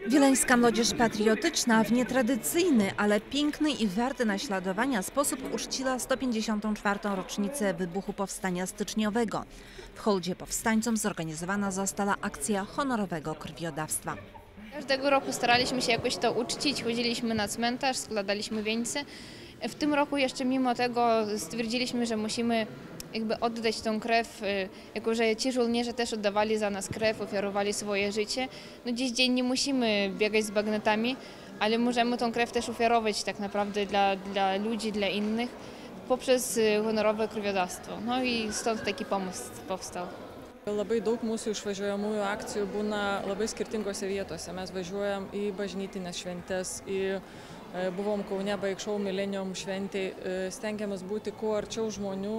Wileńska młodzież patriotyczna w nietradycyjny, ale piękny i warty naśladowania sposób uczciła 154. rocznicę wybuchu Powstania Styczniowego. W hołdzie powstańcom zorganizowana została akcja honorowego krwiodawstwa. Każdego roku staraliśmy się jakoś to uczcić, chodziliśmy na cmentarz, składaliśmy wieńce. W tym roku jeszcze mimo tego stwierdziliśmy, że musimy oddać tą krew, jako że ci żołnierze też oddawali za nas krew, ofiarowali swoje życie. No dziś dzień nie musimy biegać z bagnetami, ale możemy tą krew też ofiarować tak naprawdę dla ludzi, dla innych poprzez honorowe krwiodawstwo. No i stąd taki pomysł powstał. Labai daug mūsų išvažiuojamųjų akcijų būna labai skirtingose vietose. Mes važiuojam į bažnytinės šventes, buvom Kaune Baikšau Millennium šventėj, stengiamės būti kuo arčiau žmonių,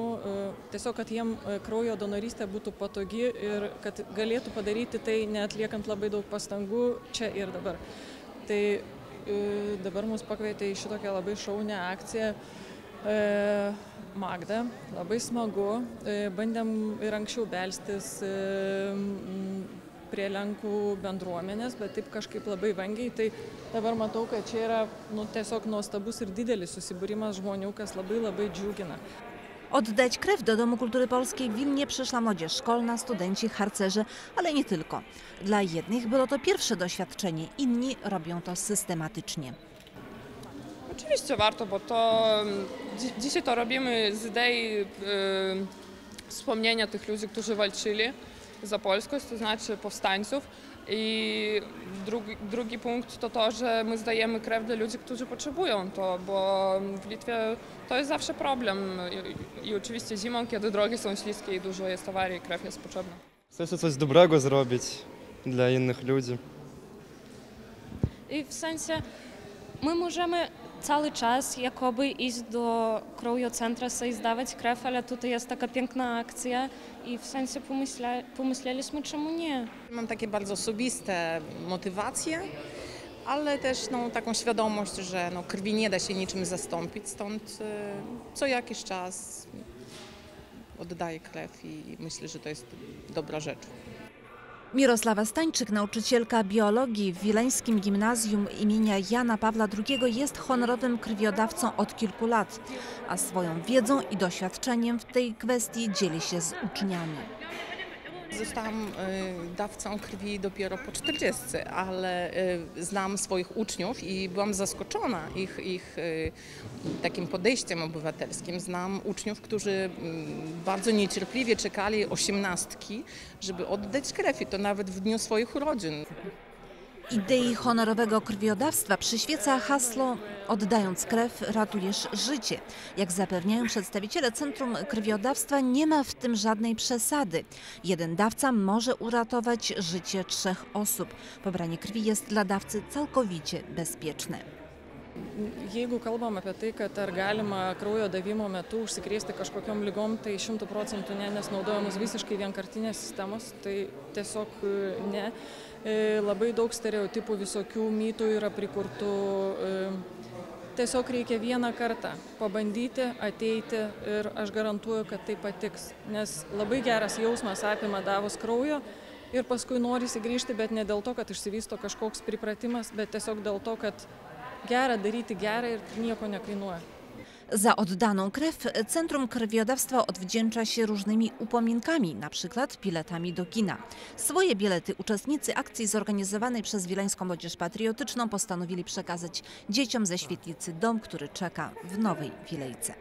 tiesiog, kad jiem kraujo donorystė būtų patogi ir kad galėtų padaryti tai neatliekant labai daug pastangų čia ir dabar. Tai dabar mus pakvietė į šitokią labai šaunią akciją Magda, labai smagu, bandėm ir anksčiau belstis prie Lenkų bendruomenės, bet taip kažkaip labai vangiai, tai dabar matau, kad čia yra tiesiog nuostabus ir didelis susibūrimas žmonių, kas labai džiugina. Oddać krew do Domu Kultury Polskiej w Wilnie przyszła młodzież szkolna, studenci, harcerze, ale nie tylko. Dla jednych było to pierwsze doświadczenie, inni robią to systematycznie. Oczywiście warto, bo to dzisiaj to robimy z idei wspomnienia tych ludzi, którzy walczyli za polskość, to znaczy powstańców. I drugi punkt to, że my zdajemy krew dla ludzi, którzy potrzebują to, bo w Litwie to jest zawsze problem. I oczywiście zimą, kiedy drogi są śliskie i dużo jest awarii, krew jest potrzebna. Chcę coś dobrego zrobić dla innych ludzi. I w sensie my możemy cały czas jakoby iść do krwiocentra i zdawać krew, ale tutaj jest taka piękna akcja i w sensie pomyśleliśmy, czemu nie. Mam takie bardzo osobiste motywacje, ale też taką świadomość, że krwi nie da się niczym zastąpić, stąd co jakiś czas oddaję krew i myślę, że to jest dobra rzecz. Mirosława Stańczyk, nauczycielka biologii w Wileńskim Gimnazjum imienia Jana Pawła II, jest honorowym krwiodawcą od kilku lat, a swoją wiedzą i doświadczeniem w tej kwestii dzieli się z uczniami. Zostałam dawcą krwi dopiero po 40, ale znam swoich uczniów i byłam zaskoczona ich takim podejściem obywatelskim. Znam uczniów, którzy bardzo niecierpliwie czekali 18, żeby oddać krew i to nawet w dniu swoich urodzin. Idei honorowego krwiodawstwa przyświeca hasło „Oddając krew, ratujesz życie”. Jak zapewniają przedstawiciele Centrum Krwiodawstwa, nie ma w tym żadnej przesady. Jeden dawca może uratować życie 3 osób. Pobranie krwi jest dla dawcy całkowicie bezpieczne. Jeigu kalbam apie tai, kad ar galima kraujo davimo metu užsikrėsti kažkokiom ligom, tai 100% ne, nes naudojamos visiškai vienkartinės sistemos, tai tiesiog ne. Labai daug stereotipų, visokių mitų yra prikurtų. Tiesiog reikia vieną kartą pabandyti, ateiti ir aš garantuoju, kad tai patiks, nes labai geras jausmas apima davus kraujo ir paskui norisi grįžti, bet ne dėl to, kad išsivysto kažkoks pripratimas, bet tiesiog dėl to, kad gera daryti gera ir nieko nekainuoja. Za oddaną krew Centrum Krwiodawstwa odwdzięcza się różnymi upominkami, na przykład biletami do kina. Swoje bilety uczestnicy akcji zorganizowanej przez Wileńską Młodzież Patriotyczną postanowili przekazać dzieciom ze świetlicy Dom, który czeka w Nowej Wilejce.